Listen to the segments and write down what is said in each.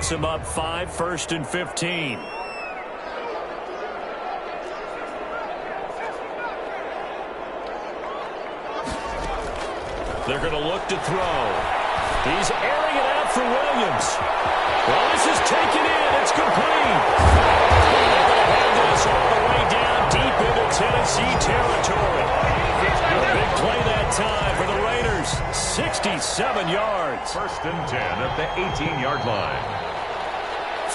puts them up 5, 1st and 15. They're going to look to throw. He's airing it out for Williams. Well, this is taken in. It's complete. They're going to have this all the way down deep into Tennessee territory. A big play that time for the Raiders. 67 yards. 1st and 10 at the 18-yard line.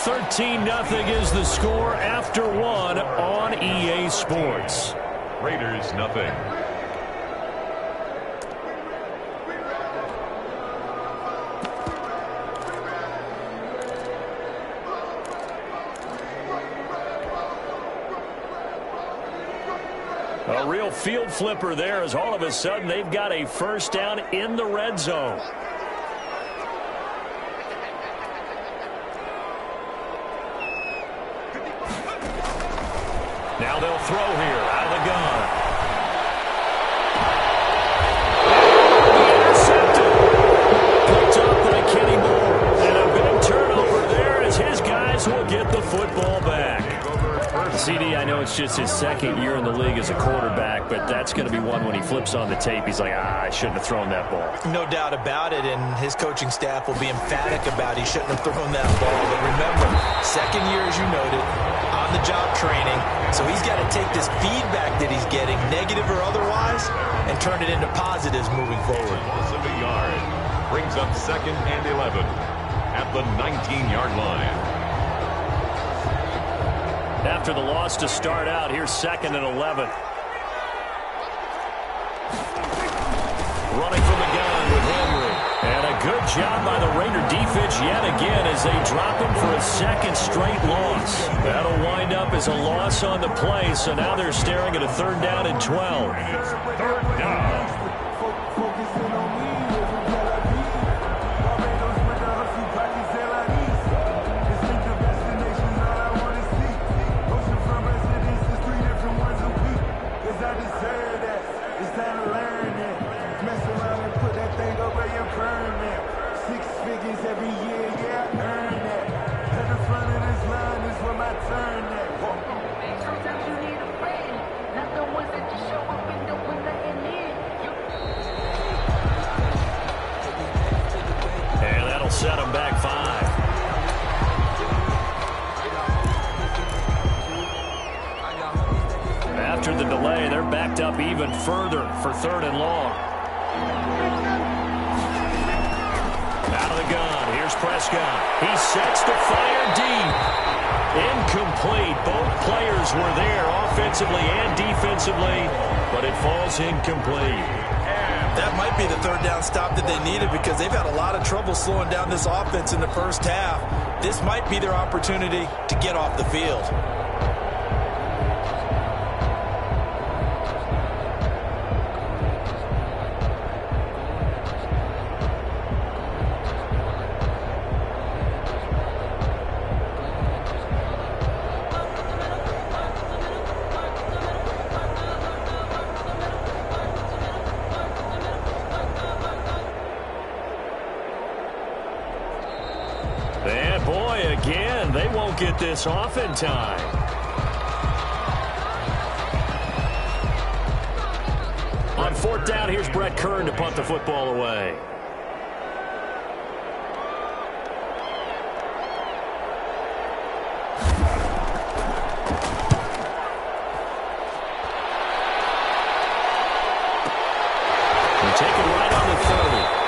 13-0 is the score after 1 on EA Sports. Raiders nothing. A real field flipper there as all of a sudden they've got a first down in the red zone. Now they'll throw here out of the gun. Intercepted. Picked up by Kenny Moore. And a big turnover there as his guys will get the football back. CD, I know it's just his 2nd year in the league as a quarterback, but that's going to be one when he flips on the tape. He's like, I shouldn't have thrown that ball. No doubt about it, and his coaching staff will be emphatic about he shouldn't have thrown that ball. But remember, 2nd year, as you noted, on-the-job training, so he's got to take this feedback that he's getting, negative or otherwise, and turn it into positives moving forward. Loss of a yard brings up 2nd and 11 at the 19-yard line. After the loss to start out, here's 2nd and 11. Running from the gun with Henry. And a good job by the Raider defense yet again as they drop him for a 2nd straight loss. That'll wind up as a loss on the play, so now they're staring at a 3rd down and 12. It's 3rd down. Set him back 5. After the delay, they're backed up even further for 3rd and long. Out of the gun. Here's Prescott. He sets to fire deep. Incomplete. Both players were there offensively and defensively, but it falls incomplete. That might be the 3rd down stop that they needed because they've had a lot of trouble slowing down this offense in the first half. This might be their opportunity to get off the field. And boy, again, they won't get this off in time. On 4th down, here's Brett Kern to punt the football away. They're taking right on the 30.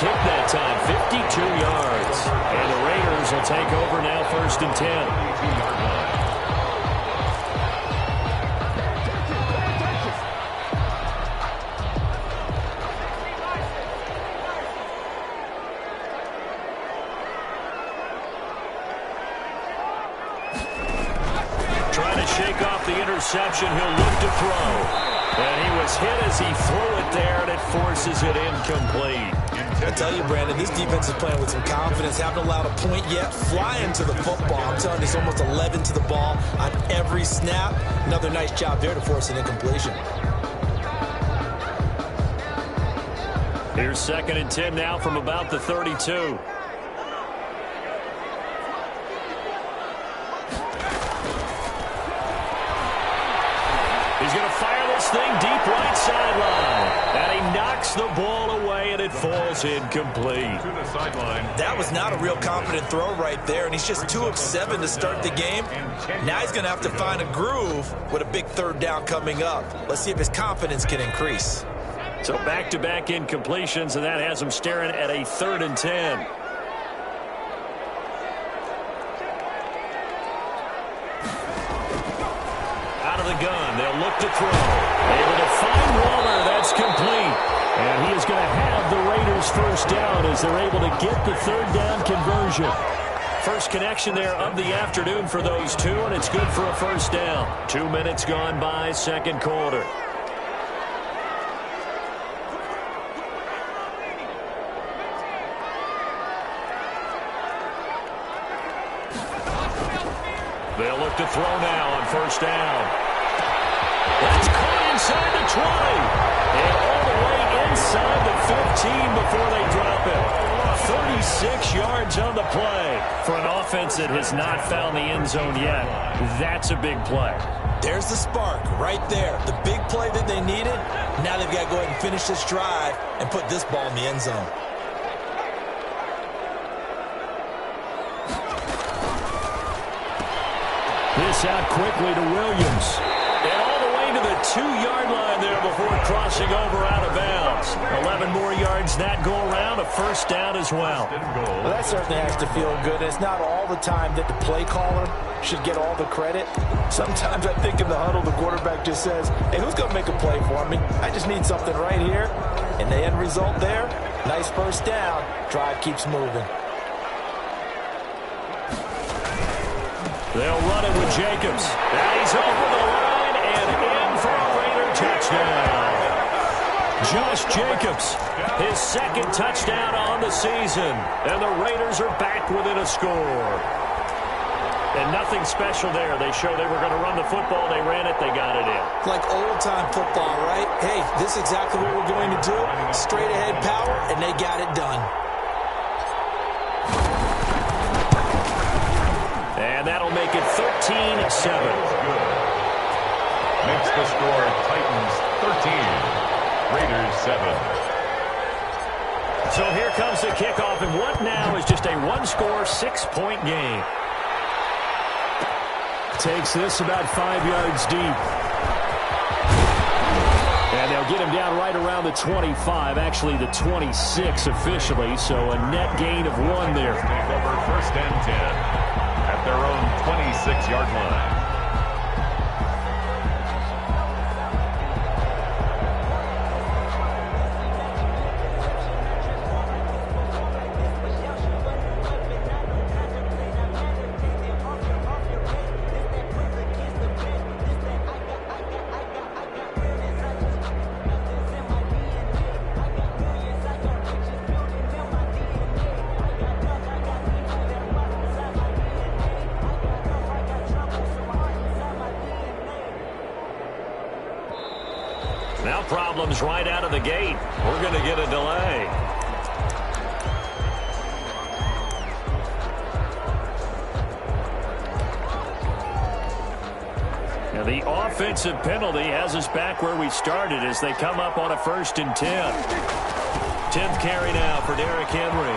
Kick that time, 52 yards. And the Raiders will take over now 1st and 10. Trying to shake off the interception. He'll look to throw. And he was hit as he threw it there, and it forces it incomplete. I tell you, Brandon, this defense is playing with some confidence. Haven't allowed a point yet. Flying to the football. I'm telling you, it's almost 11 to the ball on every snap. Another nice job there to force an incompletion. Here's 2nd and 10 now from about the 32. He's going to fire this thing deep right sideline. And he knocks the ball away, and it falls incomplete. To the sideline. That was not a real confident throw right there, and he's just 2 of 7 to start the game. Now he's going to have to find a groove with a big third down coming up. Let's see if his confidence can increase. So back-to-back incompletions, and that has him staring at a 3rd and 10. The gun. They'll look to throw. Able to find Waller. That's complete. And he is going to have the Raiders first down as they're able to get the 3rd down conversion. First connection there of the afternoon for those two, and it's good for a first down. 2 minutes gone by, second quarter. They'll look to throw now on first down. That's caught inside the 20. And all the way inside the 15 before they drop it. 36 yards on the play. For an offense that has not found the end zone yet, that's a big play. There's the spark right there. The big play that they needed. Now they've got to go ahead and finish this drive and put this ball in the end zone. This out quickly to Williams. And all the way to the 2-yard line there before crossing over out of bounds. 11 more yards that go around, a first down as well. Well, that certainly has to feel good. It's not all the time that the play caller should get all the credit. Sometimes I think in the huddle, the quarterback just says, hey, who's going to make a play for me? I just need something right here. And the end result there, nice first down. Drive keeps moving. They'll run it with Jacobs. And he's over the line and in for a Raider touchdown. Josh Jacobs, his 2nd touchdown on the season. And the Raiders are back within a score. And nothing special there. They showed they were going to run the football. They ran it. They got it in. Like old-time football, right? Hey, this is exactly what we're going to do. Straight-ahead power, and they got it done. And that'll make it 13-7. Makes the score Titans 13, Raiders 7. So here comes the kickoff, and what now is just a one-score, 6-point game. Takes this about 5 yards deep. And they'll get him down right around the 25, actually the 26 officially, so a net gain of 1 there. Take over 1st and 10. At their own 26-yard line. Now problems right out of the gate. We're going to get a delay. Now the offensive penalty has us back where we started as they come up on a 1st and 10. 10th carry now for Derrick Henry.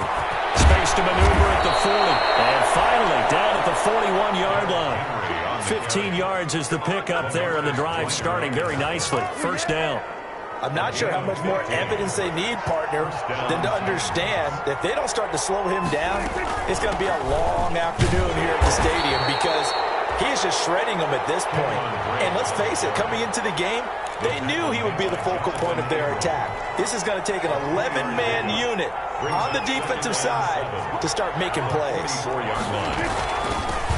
Space to maneuver at the 40. And finally down at the 41-yard line. 15 yards is the pickup there, and the drive starting very nicely. First down. I'm not sure how much more evidence they need, partner, than to understand that if they don't start to slow him down, it's going to be a long afternoon here at the stadium because he is just shredding them at this point. And let's face it, coming into the game, they knew he would be the focal point of their attack. This is going to take an 11-man unit on the defensive side to start making plays.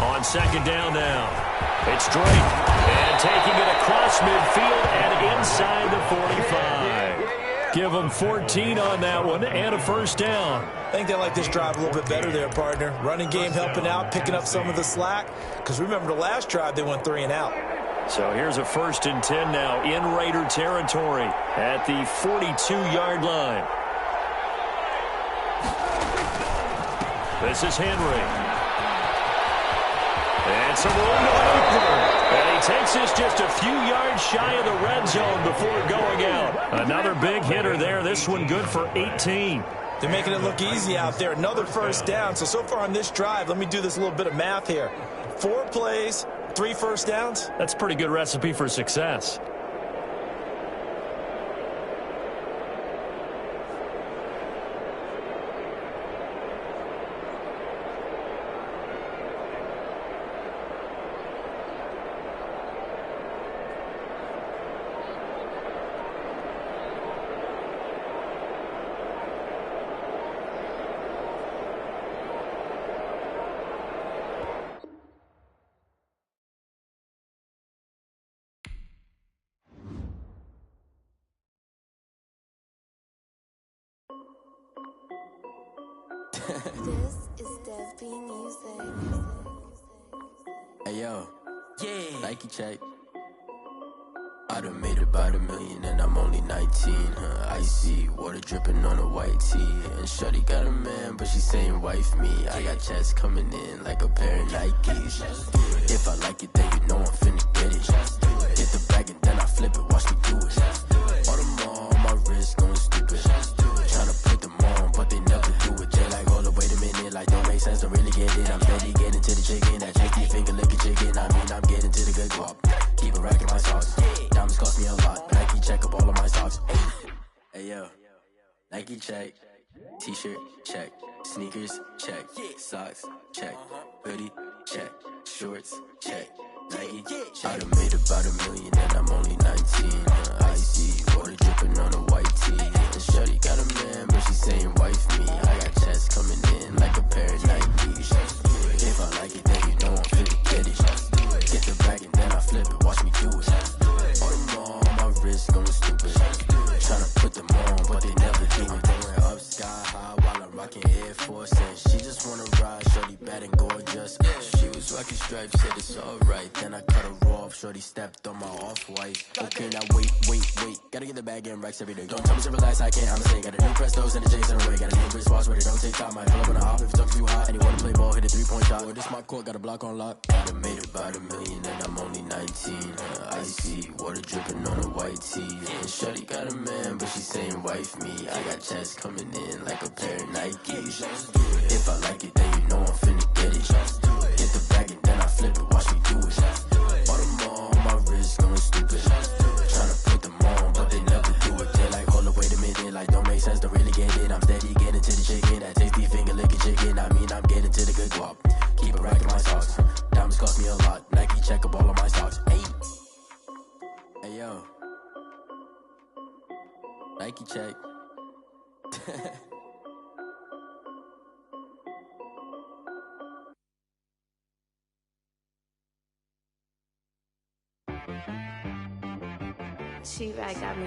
On 2nd down now, it's Drake, and taking it across midfield and inside the 45. Give them 14 on that one and a first down. I think they like this drive a little bit better there, partner. Running game helping out, picking up some of the slack. Because remember the last drive, they went 3 and out. So here's a 1st and 10 now in Raider territory at the 42-yard line. This is Henry. And some room to maneuver. And he takes this just a few few yards shy of the red zone before going out. Another big hitter there. This one good for 18. They're making it look easy out there. Another first down. So far on this drive, let me do this little bit of math here. 4 plays, 3 first downs. That's a pretty good recipe for success. This is Dev B Music. Hey yo, yeah, Nike check. I done made about $1 million and I'm only 19. Icy water dripping on a white tee. And shorty got a man, but she saying wife me. I got checks coming in like a pair of Nikes. If I like it, then you know I'm finna get it. Hit the bag and then I flip it, watch me do it. All on my wrist going stupid. Tryna put them on, but they never do it. They like, hold up, wait a minute, like don't make sense, don't really get it. I'm steady getting to the chicken, that tricky finger licking chicken. I mean, I'm getting to the good guap. Keep a rack in my socks. Diamonds cost me a lot. Nike check up all of my socks. Hey yo, Nike check. T-shirt check. Sneakers check. Socks check. Hoodie check. Shorts check. Nike I done made about $1 million and I'm only 19. Icy water dripping on a white tee. And shorty got a man, but she saying wife me. I got checks coming in like a pair of Nikes. If I like it, then you know I'm finna get it. Get the bag and then I flip it, watch me do it. All them on my wrist going stupid. Tryna put them on, but they never do it. Going up sky high while I'm rocking Air Force. And she just wanna ride, shorty bad and gorgeous. She was rocking stripes, said it's alright. Then I cut her off, shorty stepped on my off-white. Okay, now wait. Gotta get the bag and racks every day. Don't tell me to relax, I can't, I'm saying. Got a new Prestos and a J's in a way. Got a new Chris Boss, but it don't take time. Might pull up on the hop if it's up too hot. And you wanna play ball, hit a 3-point shot. Or this my court, got a block on lock. I done made about $1 million and I'm only 19. Icy water dripping on a white tee. And shorty got a man, but she saying wife me. I got checks coming in like a pair of Nikes. If I like it, then you know I'm finna get it. Hit the bag and then I flip it, watch me do it. All them on my wrist going stupid. Tryna put them on, but they never do it. They like, hold up, wait a minute, like don't make sense, don't really get it. I'm steady getting to the chicken, that tasty finger licking chicken. I mean, I'm getting to the good guap. Keep a rack in my socks. Diamonds cost me a lot. Nike check up all of my socks. Hey yo, Nike check. She right got me.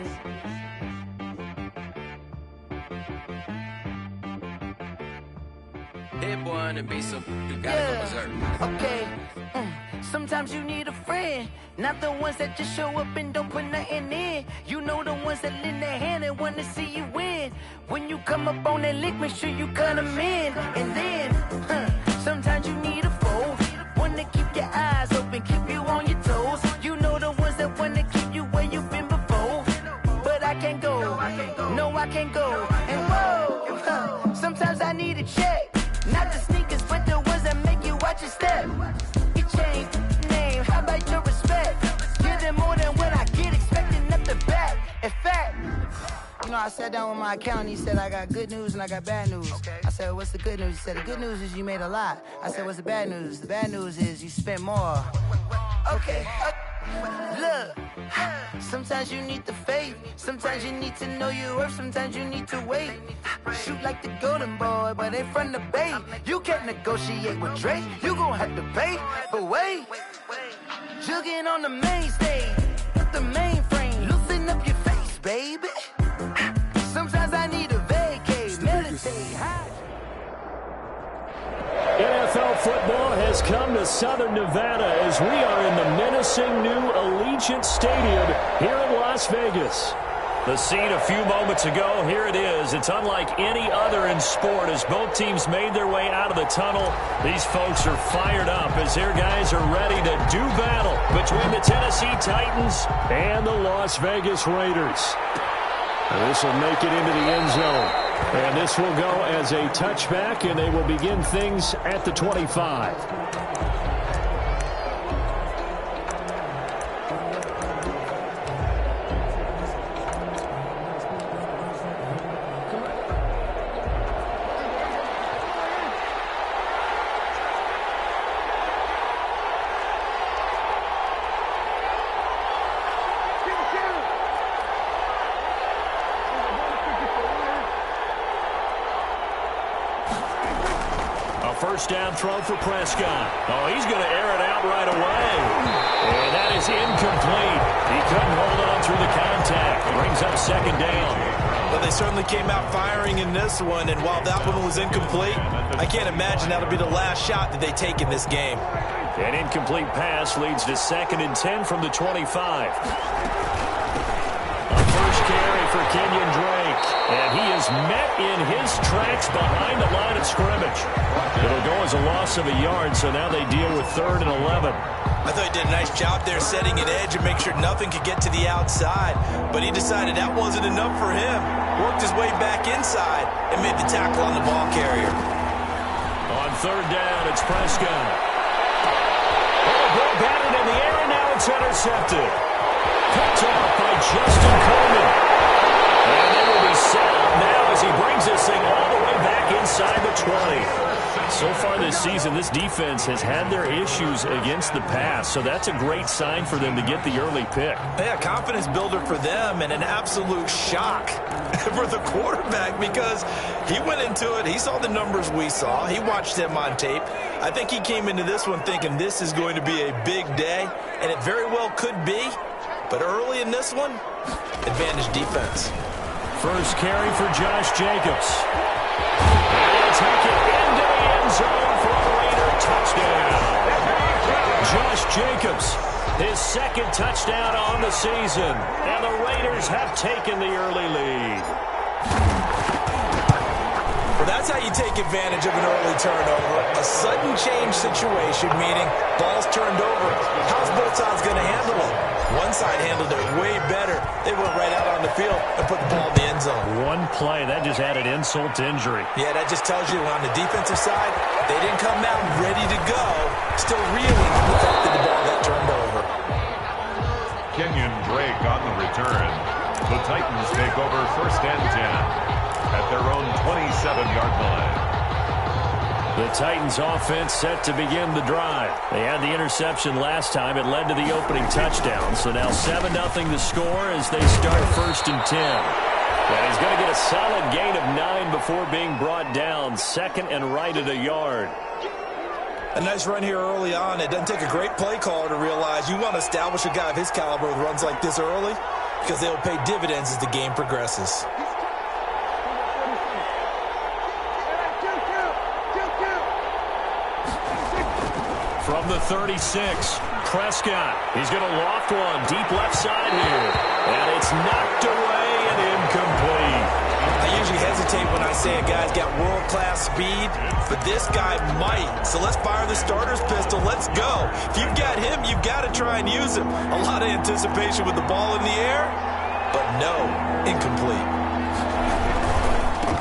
Hit boy on the beat, so you gotta go berserk. Okay. Sometimes you need a friend, not the ones that just show up and don't put nothing in. You know the ones that lend their hand and wanna see you win. When you come up on that lick, make sure you cut them in. And then, sometimes you need a foe, one to keep your eyes open, keep you on your toes. You know the ones that wanna keep you where you've been before. But I can't go, no I can't go. And whoa, sometimes I need a check. Not the sneakers, but the ones that make you watch your step. You change name, how about your respect? Give them more than what I get, expecting up the back. In fact, you know, I sat down with my accountant, he said, I got good news and I got bad news. Okay. I said, what's the good news? He said, the good news is you made a lot. I said, what's the bad news? The bad news is you spent more. Okay. Look, sometimes you need the faith, sometimes you need to know your worth, sometimes you need to wait. Shoot like the golden boy, but ain't from the bay. You can't negotiate with Drake, you gon' have to pay. But wait, jugging on the main stage, the mainframe, loosen up your face, baby. Sometimes I need a vacate, meditate, high. NFL football has come to Southern Nevada as we are in the menacing new Allegiant Stadium here in Las Vegas. The scene a few moments ago, here it is. It's unlike any other in sport as both teams made their way out of the tunnel. These folks are fired up as their guys are ready to do battle between the Tennessee Titans and the Las Vegas Raiders. And this will make it into the end zone. And this will go as a touchback, and they will begin things at the 25. First down throw for Prescott. Oh, he's going to air it out right away. And that is incomplete. He couldn't hold on through the contact. Brings up second down. Well, they certainly came out firing in this one, and while that one was incomplete, I can't imagine that'll be the last shot that they take in this game. An incomplete pass leads to 2nd and 10 from the 25. A first carry for Kenyon Drake. And he is met in his tracks behind the line of scrimmage. It'll go as a loss of a yard, so now they deal with 3rd and 11. I thought he did a nice job there setting an edge and make sure nothing could get to the outside. But he decided that wasn't enough for him. Worked his way back inside and made the tackle on the ball carrier. On 3rd down, it's Prescott. Oh, ball batted in the air, and now it's intercepted. Picked off by Justin Coleman. And they will be set up now as he brings this thing all the way back inside the 20. So far this season, this defense has had their issues against the pass, so that's a great sign for them to get the early pick. Yeah, confidence builder for them and an absolute shock for the quarterback because he went into it. He saw the numbers we saw. He watched them on tape. I think he came into this one thinking this is going to be a big day, and it very well could be. But early in this one, advantage defense. First carry for Josh Jacobs. And he'll take it into the end zone for a Raider touchdown. Josh Jacobs, his 2nd touchdown on the season. And the Raiders have taken the early lead. Well, that's how you take advantage of an early turnover. A sudden change situation, meaning ball's turned over. How's both sides going to handle it? One side handled it way better. They went right out on the field and put the ball in the end zone. One play, that just added insult to injury. Yeah, that just tells you on the defensive side, they didn't come out ready to go, still reeling from the fact that the ball got turned over. Kenyon Drake on the return. The Titans take over 1st and 10 at their own 27-yard line. The Titans offense set to begin the drive. They had the interception last time. It led to the opening touchdown. So now 7-0 to score as they start 1st and 10. And he's going to get a solid gain of 9 before being brought down. 2nd and right at a yard. A nice run here early on. It doesn't take a great play caller to realize you want to establish a guy of his caliber with runs like this early because they'll pay dividends as the game progresses. From the 36, Prescott. He's going to loft one deep left side here. And it's knocked away and incomplete. I usually hesitate when I say a guy's got world-class speed, but this guy might. So let's fire the starter's pistol. Let's go. If you've got him, you've got to try and use him. A lot of anticipation with the ball in the air, but no, incomplete.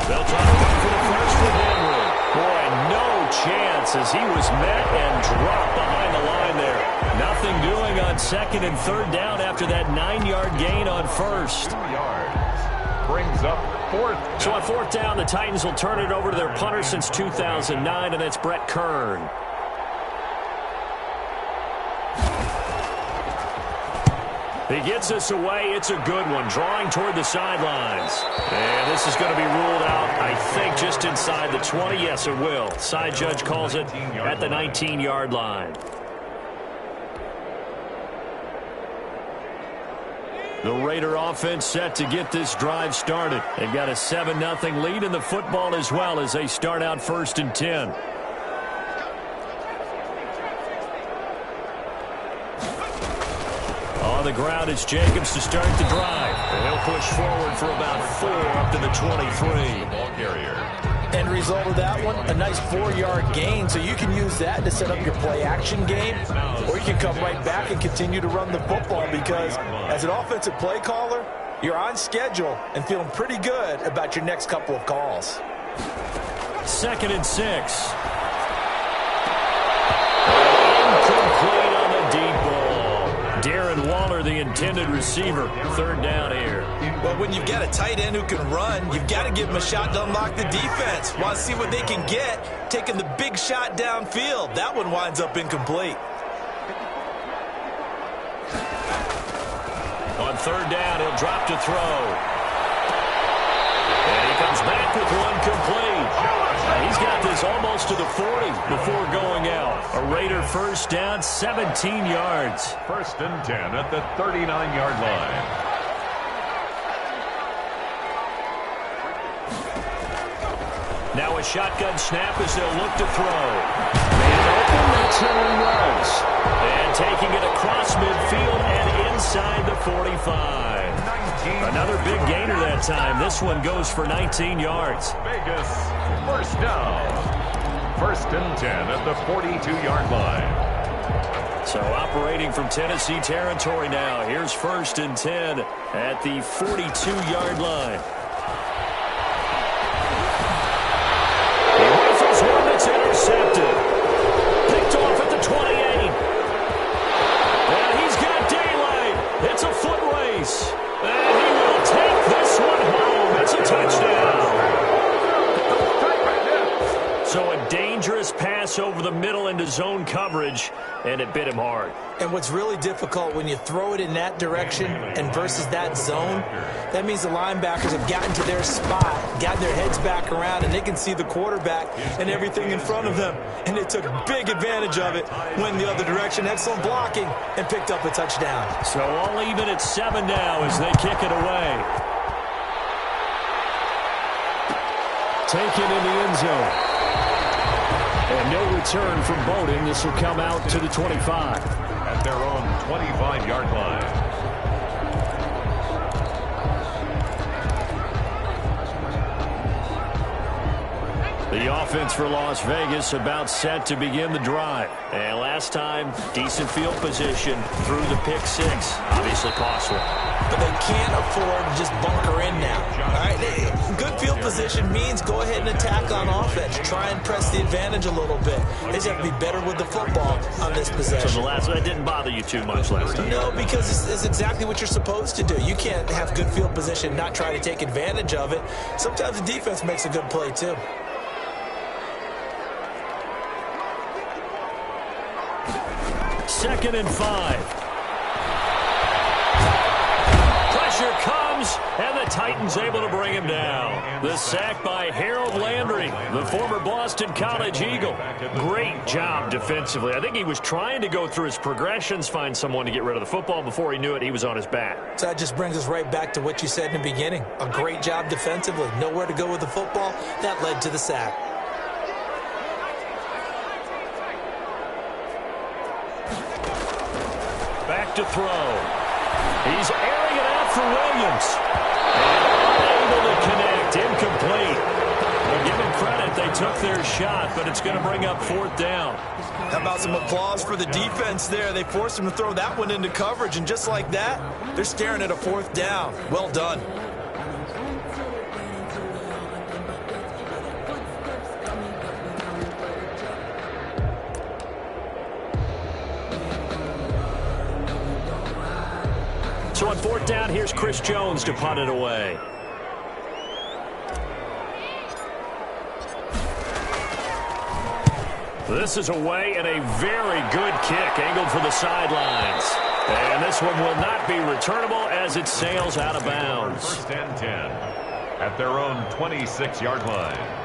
They'll try to go for the first with Henry. Boy, no chance as he was met and dropped behind the line there. Nothing doing on 2nd and 3rd down after that 9-yard gain on 1st. 2 yards. Brings up 4th. So on 4th down, the Titans will turn it over to their punter since 2009, and that's Brett Kern. He gets this away. It's a good one. Drawing toward the sidelines. And this is going to be ruled out, I think, just inside the 20. Yes, it will. Side judge calls it at the 19-yard line. The Raider offense set to get this drive started. They've got a 7-0 lead in the football as well as they start out 1st and 10. On the ground, it's Jacobs to start the drive. And he'll push forward for about 4 up to the 23. Ball carrier. End result of that one, a nice 4-yard gain. So you can use that to set up your play-action game, or you can come right back and continue to run the football because as an offensive play caller, you're on schedule and feeling pretty good about your next couple of calls. 2nd and 6. Incomplete on the deep ball. Darren Waller, the intended receiver. 3rd down here. Well, when you've got a tight end who can run, you've got to give him a shot to unlock the defense. Want to see what they can get, taking the big shot downfield. That one winds up incomplete. On 3rd down, he'll drop to throw. And he comes back with one complete. He's got this almost to the 40 before going out. A Raider 1st down, 17 yards. 1st and 10 at the 39-yard line. Now a shotgun snap as they'll look to throw. Man open, that's who he was. And taking it across midfield and inside the 45. Another big gainer that time. This one goes for 19 yards. Vegas, 1st down. 1st and 10 at the 42-yard line. So operating from Tennessee territory now. Here's 1st and 10 at the 42-yard line. It's intercepted. Picked off at the 28. And he's got daylight. It's a foot race. And he will take this one home. It's a touchdown. So a dangerous pass over the middle into zone coverage, and it bit him hard. And what's really difficult when you throw it in that direction and versus that zone, that means the linebackers have gotten to their spot, gotten their heads back around, and they can see the quarterback and everything in front of them. And they took big advantage of it, went the other direction, excellent blocking, and picked up a touchdown. So all even at 7 now as they kick it away. Taken in the end zone. And no return from Bowden. This will come out to the 25. At their own 25-yard line. The offense for Las Vegas about set to begin the drive. And last time, decent field position through the pick 6. Obviously costly. But they can't afford to just bunker in now. All right, good field position means go ahead and attack on offense. Try and press the advantage a little bit. They just have to be better with the football on this possession. So that didn't bother you too much last time? No, because it's exactly what you're supposed to do. You can't have good field position, not try to take advantage of it. Sometimes the defense makes a good play too. Second and 5. Pressure comes, and the Titans able to bring him down. The sack by Harold Landry, the former Boston College Eagle. Great job defensively. I think he was trying to go through his progressions, find someone to get rid of the football. Before he knew it, he was on his back. So that just brings us right back to what you said in the beginning. A great job defensively. Nowhere to go with the football. That led to the sack. Back to throw. He's airing it out for Williams. And unable to connect. Incomplete. Well, give them credit. They took their shot, but it's going to bring up 4th down. How about some applause for the defense there? They forced him to throw that one into coverage, and just like that, they're staring at a 4th down. Well done. So on 4th down, here's Chris Jones to punt it away. This is away and a very good kick angled for the sidelines. And this one will not be returnable as it sails out of bounds. 1st and 10 at their own 26-yard line.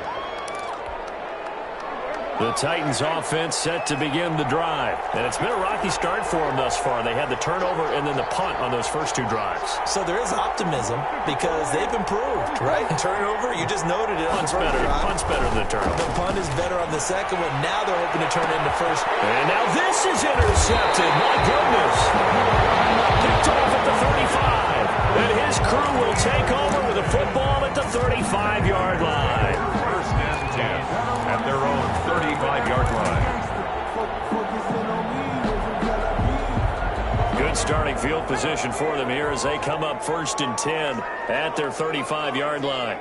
The Titans offense set to begin the drive. And it's been a rocky start for them thus far. They had the turnover and then the punt on those first 2 drives. So there is optimism because they've improved, right? Turnover, you just noted it. Punt's better. Punt's better than the turnover. The punt is better on the second one. Now they're hoping to turn it into first. And now this is intercepted. My goodness. Picked starting field position for them here as they come up 1st and 10 at their 35-yard line.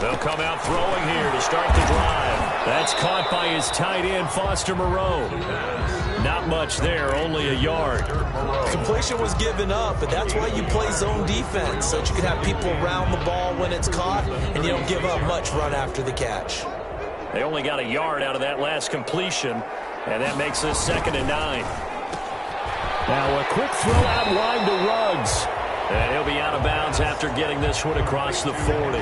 They'll come out throwing here to start the drive. That's caught by his tight end, Foster Moreau. Not much there, only a yard. Completion was given up, but that's why you play zone defense, so that you can have people around the ball when it's caught, and you don't give up much run after the catch. They only got a yard out of that last completion, and that makes this 2nd and 9. Now a quick throw out wide to Ruggs. And he'll be out of bounds after getting this one across the 40.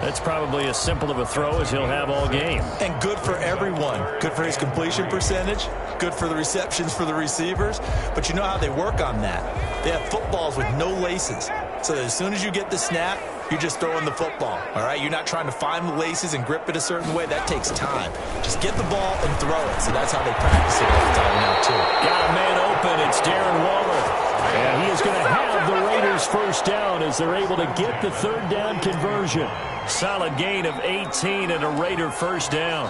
That's probably as simple of a throw as he'll have all game. And good for everyone. Good for his completion percentage. Good for the receptions for the receivers. But you know how they work on that. They have footballs with no laces. So that as soon as you get the snap, you're just throwing the football. All right? You're not trying to find the laces and grip it a certain way. That takes time. Just get the ball and throw it. So that's how they practice it all the time now, too. Got a man open. It's Darren Waller. And he is going to have the Raiders first down as they're able to get the 3rd down conversion. Solid gain of 18 and a Raider first down.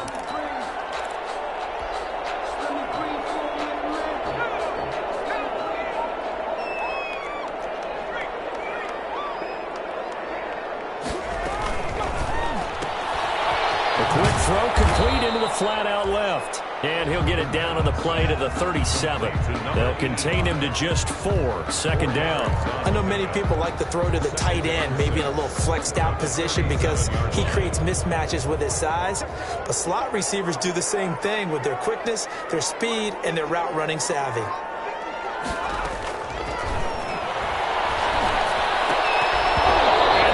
A quick throw complete into the flat out left. And he'll get it down on the play to the 37. They'll contain him to just 4. 2nd down. I know many people like to throw to the tight end, maybe in a little flexed out position because he creates mismatches with his size. But slot receivers do the same thing with their quickness, their speed, and their route running savvy. And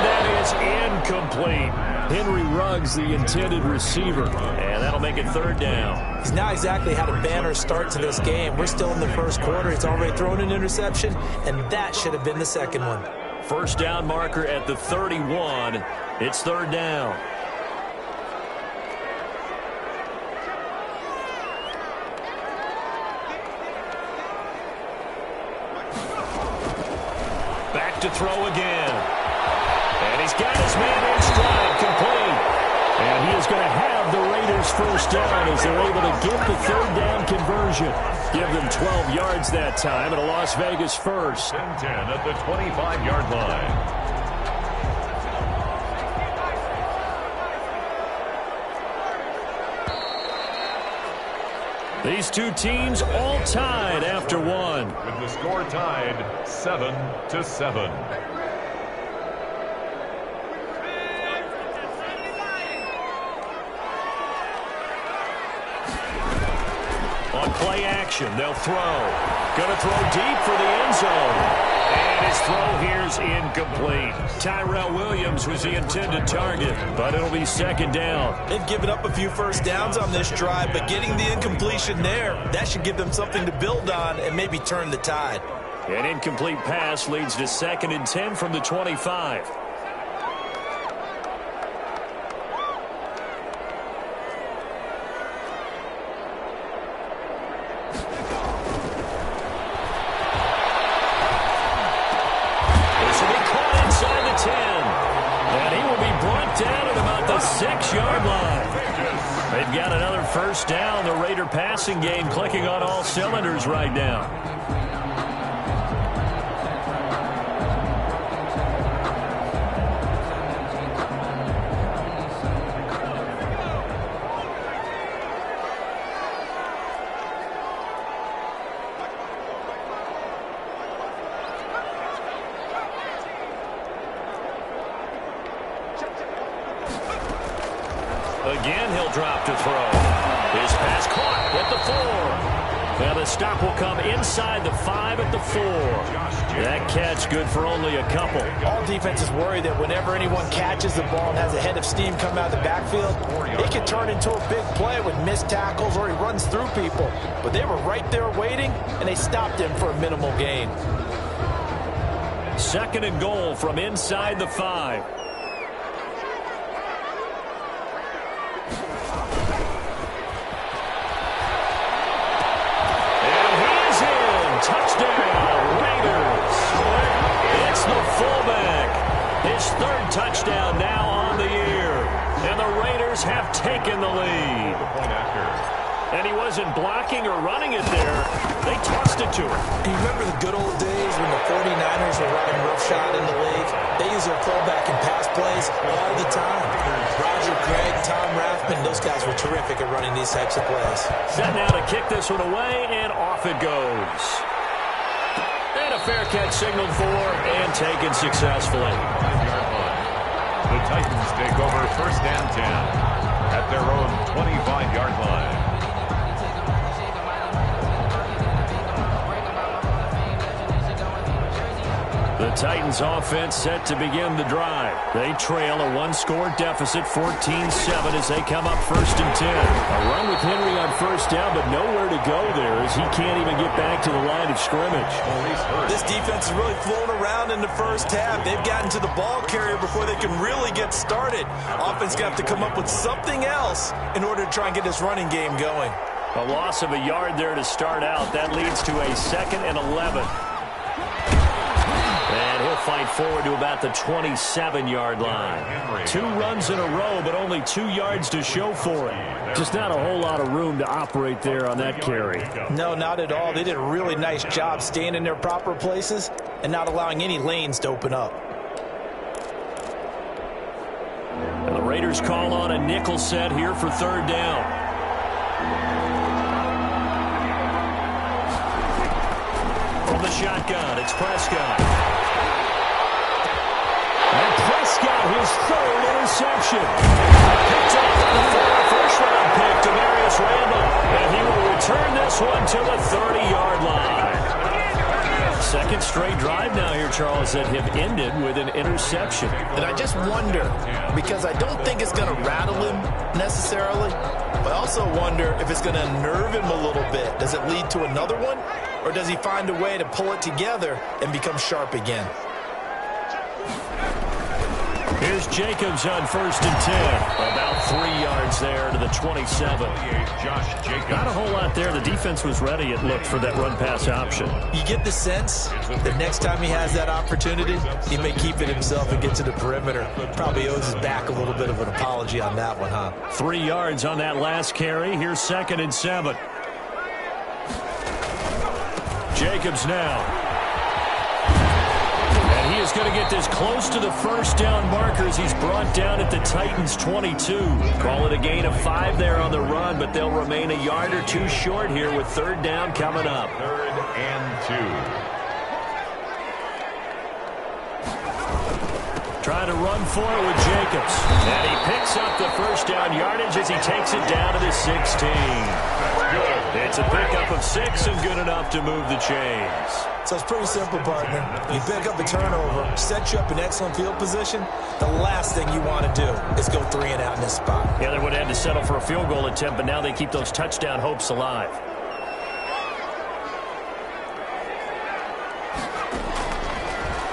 that is incomplete. Henry Ruggs, the intended receiver. And that'll make it 3rd down. He's not exactly had a banner start to this game. We're still in the 1st quarter. He's already thrown an interception, and that should have been the 2nd one. First down marker at the 31. It's 3rd down. Back to throw again. And he's got his man in stride, complete. And he is going to have the Raiders first down as they're able to get the 3rd down conversion. Give them 12 yards that time and a Las Vegas first. 10 at the 25-yard line. These two teams all tied after one. With the score tied 7-7. On play action, they'll throw. Going to throw deep for the end zone. And his throw here's incomplete. Tyrell Williams was the intended target, but it'll be 2nd down. They've given up a few first downs on this drive, but getting the incompletion there, that should give them something to build on and maybe turn the tide. An incomplete pass leads to 2nd and 10 from the 25. They've got another first down. The Raider passing game clicking on all cylinders right now. Again, he'll drop to throw. His pass caught at the 4. Now the stop will come inside the 5 at the 4. That catch good for only a couple. All defenses worry that whenever anyone catches the ball and has a head of steam come out of the backfield, it can turn into a big play with missed tackles or he runs through people. But they were right there waiting, and they stopped him for a minimal gain. 2nd and goal from inside the 5. Touchdown, Raiders. It's the fullback. His 3rd touchdown now on the year. And the Raiders have taken the lead. The point after. And he wasn't blocking or running it there. They tossed it to him. You remember the good old days when the 49ers were running roughshod in the league? They used their fullback and pass plays all the time. Roger Craig, Tom Rathman, those guys were terrific at running these types of plays. Set now to kick this one away, and off it goes. And a fair catch signaled for and taken successfully. 5-yard line. The Titans take over first and 10 at their own 25-yard line. The Titans offense set to begin the drive. They trail a one-score deficit, 14-7, as they come up first and 10. A run with Henry on first down, but nowhere to go there as he can't even get back to the line of scrimmage. This defense is really flown around in the first half. They've gotten to the ball carrier before they can really get started. Offense going to have to come up with something else in order to try and get this running game going. A loss of a yard there to start out. That leads to a 2nd and 11. And he'll fight forward to about the 27-yard line. 2 runs in a row, but only 2 yards to show for it. Just not a whole lot of room to operate there on that carry. No, not at all. They did a really nice job staying in their proper places and not allowing any lanes to open up. And the Raiders call on a nickel set here for 3rd down. From the shotgun, it's Prescott. And Prescott, his 3rd interception. Picked up on the first-round pick to Darius Randall. And he will return this one to the 30-yard line. 2nd straight drive now here, Charles, that have ended with an interception. And I just wonder, because I don't think it's going to rattle him necessarily, but I also wonder if it's going to unnerve him a little bit. Does it lead to another one? Or does he find a way to pull it together and become sharp again? Here's Jacobs on 1st and 10. About 3 yards there to the 27. Josh Jacobs. Not a whole lot there. The defense was ready, it looked, for that run-pass option. You get the sense that next time he has that opportunity, he may keep it himself and get to the perimeter. Probably owes his back a little bit of an apology on that one, huh? 3 yards on that last carry. Here's 2nd and 7. Jacobs now. And he is going to get this close to the first down markers. He's brought down at the Titans' 22. Call it a gain of 5 there on the run, but they'll remain a yard or 2 short here with 3rd down coming up. 3rd and 2. Trying to run for it with Jacobs. And he picks up the first down yardage as he takes it down to the 16. It's a pickup of 6 and good enough to move the chains. So it's pretty simple, partner. You pick up a turnover, set you up in excellent field position. The last thing you want to do is go 3 and out in this spot. Yeah, they would have had to settle for a field goal attempt, but now they keep those touchdown hopes alive.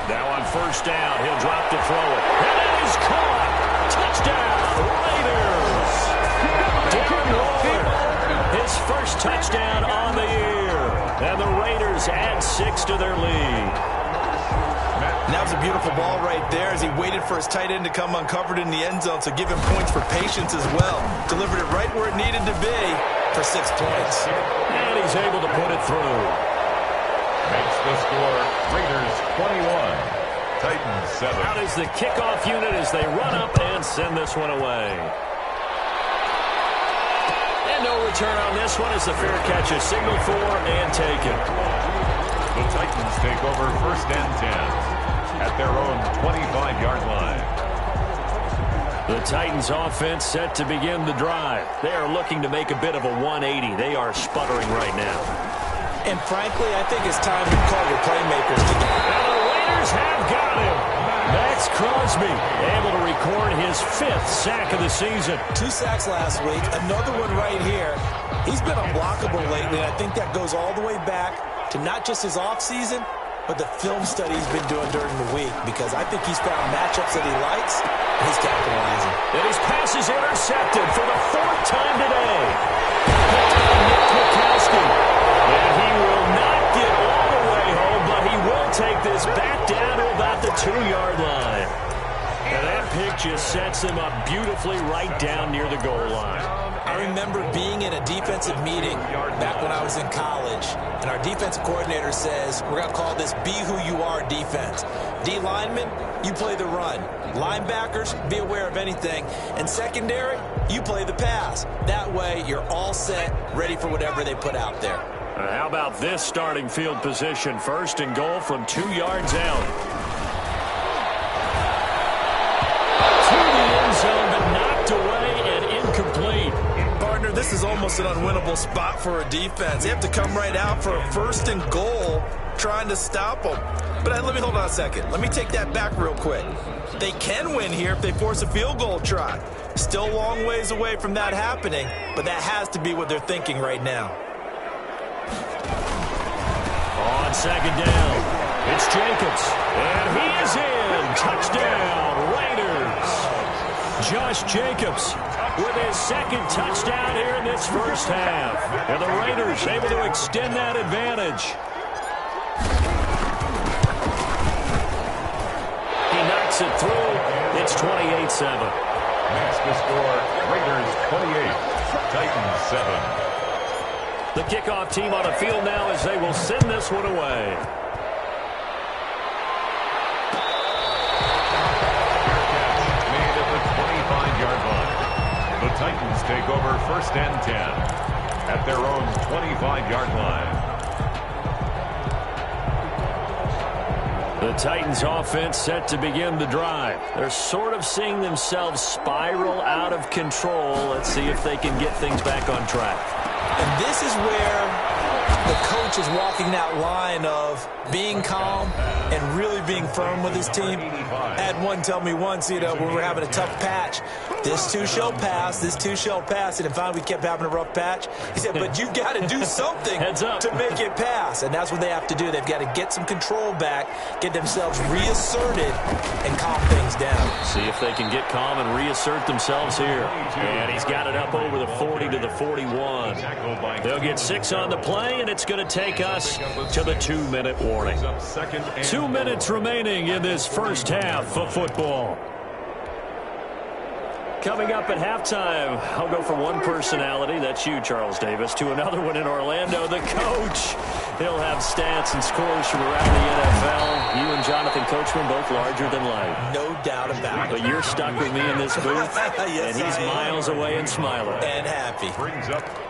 Now on 1st down, he'll drop to throw it. And it is caught. Touchdown, Raiders. Darren Waller, his first touchdown on the year. And the Raiders add 6 to their lead. That was a beautiful ball right there as he waited for his tight end to come uncovered in the end zone, so give him points for patience as well. Delivered it right where it needed to be for 6 points. And he's able to put it through. Makes the score Raiders 21, Titans 7. Out is the kickoff unit as they run up and send this one away. And no return on this one as the fair catch is signaled for and taken. The Titans take over 1st and 10 at their own 25-yard line. The Titans offense set to begin the drive. They are looking to make a bit of a 180. They are sputtering right now. And frankly, I think it's time to call your playmakers together. And the Raiders have got him. Max Crosby able to record his 5th sack of the season. 2 sacks last week, another one right here. He's been unblockable lately, and I think that goes all the way back to not just his offseason, but the film study he's been doing during the week, because I think he's found matchups that he likes, and he's capitalizing. And his pass is intercepted for the 4th time today. Nick Kwiatkowski. And he will not get all the way home, but he will take this back down to about the 2-yard line. And that pick just sets him up beautifully right down near the goal line. I remember being in a defensive meeting back when I was in college, and our defensive coordinator says, we're going to call this Be Who You Are defense. D linemen, you play the run. Linebackers, be aware of anything. And secondary, you play the pass. That way, you're all set, ready for whatever they put out there. How about this starting field position? First and goal from 2 yards out. To the end zone, but knocked away and incomplete. Partner, this is almost an unwinnable spot for a defense. They have to come right out for a first and goal trying to stop them. But let me hold on a second. Let me take that back real quick. They can win here if they force a field goal try. Still a long ways away from that happening, but that has to be what they're thinking right now. On second down, it's Jacobs. And he is in. Touchdown, Raiders. Josh Jacobs with his second touchdown here in this first half. And the Raiders able to extend that advantage. He knocks it through. It's 28-7. Makes the score Raiders 28, Titans 7. The kickoff team on the field now as they will send this one away. Made at the 25-yard line. The Titans take over first and 10 at their own 25-yard line. The Titans offense set to begin the drive. They're sort of seeing themselves spiral out of control. Let's see if they can get things back on track. And this is where the coach is walking that line of being calm and really being firm with his team. I had one tell me once, when we're having a tough patch, this too shall pass, this too shall pass. And finally we kept having a rough patch. He said, but you've got to do something to make it pass. And that's what they have to do. They've got to get some control back, get themselves reasserted, and calm things down. See if they can get calm and reassert themselves here. And he's got it up over the 40 to the 41. They'll get 6 on the play, and it's going to take us to the 2-minute warning. 2 minutes remaining in this first half of football. Coming up at halftime, I'll go from one personality, that's you, Charles Davis, to another one in Orlando, the coach. He'll have stats and scores from around the NFL. You and Jonathan Coachman both larger than life. No doubt about it. But you're stuck with me in this booth, yes, and he's miles away and smiling. And happy.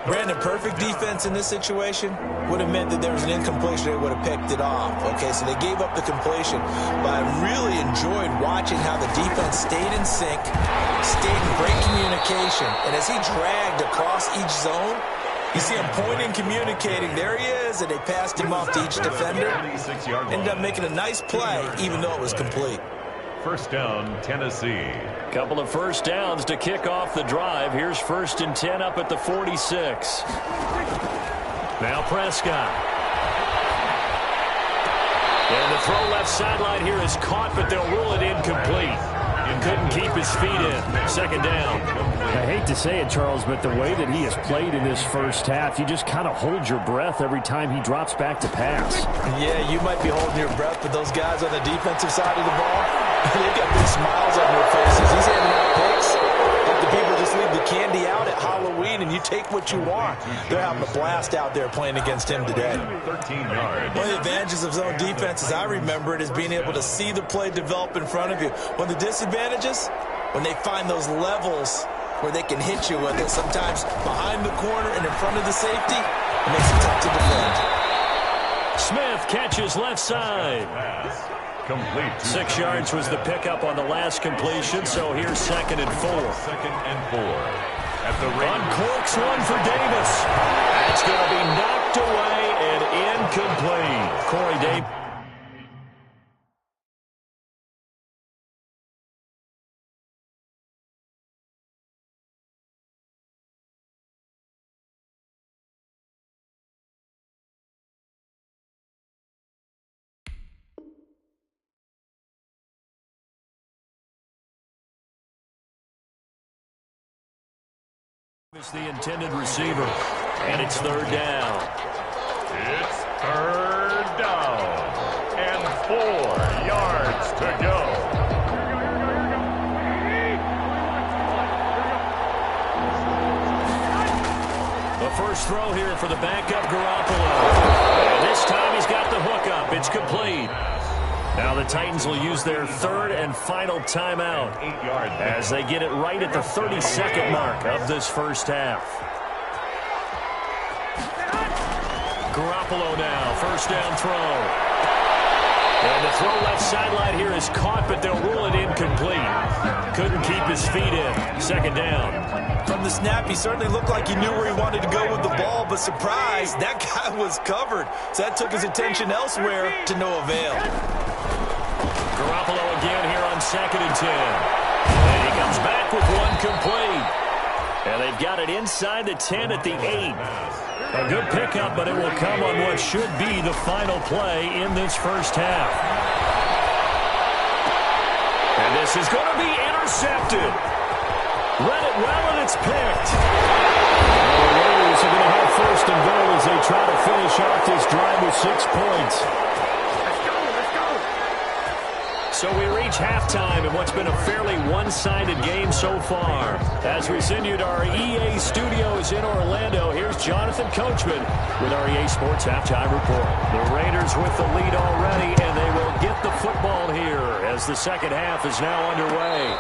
Brandon, perfect defense in this situation would have meant that there was an incompletion. They would have picked it off. Okay, so they gave up the completion. But I really enjoyed watching how the defense stayed in sync, stayed in great communication. And as he dragged across each zone, you see him pointing, communicating. There he is, and they passed him off to each defender. Ended up making a nice play, even though it was complete. First down, Tennessee. Couple of first downs to kick off the drive. Here's 1st and 10 up at the 46. Now Prescott. And the throw left sideline here is caught, but they'll rule it incomplete. Couldn't keep his feet in. Second down. I hate to say it, Charles, but the way that he has played in this first half, you just kind of hold your breath every time he drops back to pass. Yeah, you might be holding your breath, but those guys on the defensive side of the ball, they've got big smiles on their faces. He's handing out picks. Like the people just leave the candy out at Halloween and you take what you want. They're having a blast out there playing against him today. 13 yards. One of the advantages of zone defense, as I remember it, is being able to see the play develop in front of you. One of the disadvantages, when they find those levels where they can hit you with it, sometimes behind the corner and in front of the safety, it makes it tough to defend. Smith catches left side. Complete. 6 yards was the pickup on the last completion, so here's 2nd and 4. 2nd and 4. At the Uncorks one for Davis. That's going to be knocked away and incomplete. Corey Davis. Is the intended receiver, and it's 3rd down. It's 3rd down and 4 yards to go. first throw here for the backup Garoppolo. And this time he's got the hook up. It's complete. Now the Titans will use their third and final timeout as they get it right at the 32nd mark of this first half. Garoppolo now, first down throw. And the throw left sideline here is caught, but they'll rule it incomplete. Couldn't keep his feet in. Second down. From the snap, he certainly looked like he knew where he wanted to go with the ball, but surprise, that guy was covered. So that took his attention elsewhere to no avail. Garoppolo again here on 2nd and 10. And he comes back with one complete. And they've got it inside the 10 at the 8. A good pickup, but it will come on what should be the final play in this first half. And this is going to be intercepted. Read it well, and it's picked. The Raiders are going to have first and goal as they try to finish off this drive with 6 points. So we reach halftime in what's been a fairly one-sided game so far. As we send you to our EA studios in Orlando, here's Jonathan Coachman with our EA Sports Halftime Report. The Raiders with the lead already, and they will get the football here as the second half is now underway.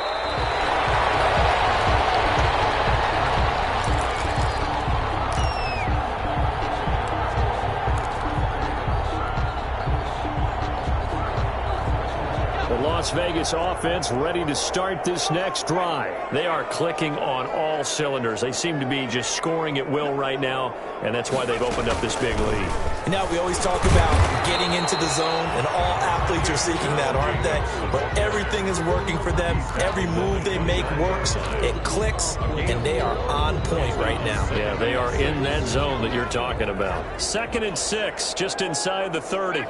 Las Vegas offense ready to start this next drive. They are clicking on all cylinders. They seem to be just scoring at will right now, and that's why they've opened up this big lead. Now, we always talk about getting into the zone, and all athletes are seeking that, aren't they? But everything is working for them. Every move they make works. It clicks, and they are on point right now. Yeah, they are in that zone that you're talking about. 2nd and 6, just inside the 30.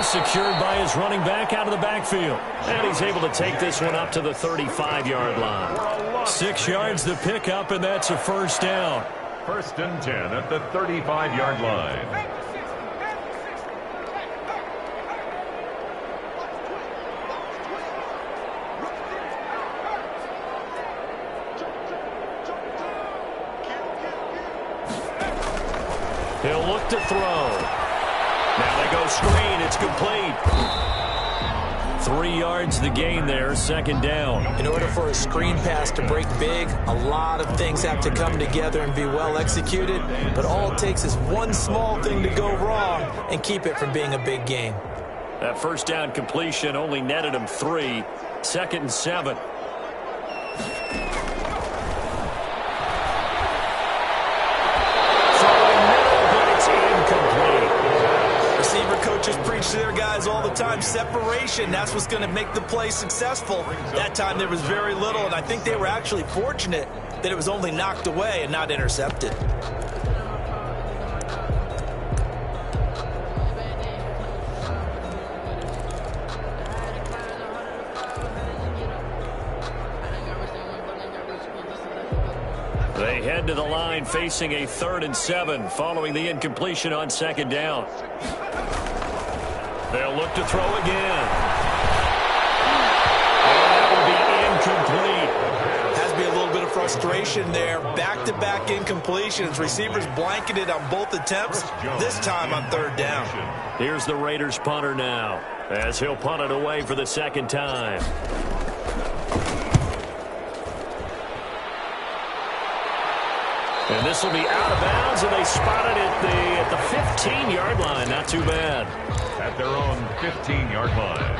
Secured by his running back out of the backfield. And he's able to take this one up to the 35-yard line. 6 yards the pickup, and that's a first down. 1st and 10 at the 35-yard line. He'll look to throw. Now they go screen. It's complete. 3 yards the gain there, 2nd down. In order for a screen pass to break big, a lot of things have to come together and be well executed. But all it takes is one small thing to go wrong and keep it from being a big gain. That first down completion only netted him 3. 2nd and 7. Coaches preach to their guys all the time. Separation, that's what's going to make the play successful. That time there was very little, and I think they were actually fortunate that it was only knocked away and not intercepted. They head to the line facing a 3rd and 7 following the incompletion on 2nd down. They'll look to throw again. And that will be incomplete. Has to be a little bit of frustration there. Back-to-back incompletions. Receivers blanketed on both attempts, this time on 3rd down. Here's the Raiders punter now, as he'll punt it away for the 2nd time. And this will be out of bounds, and they spot it at the 15-yard line. Not too bad. At their own 15-yard line.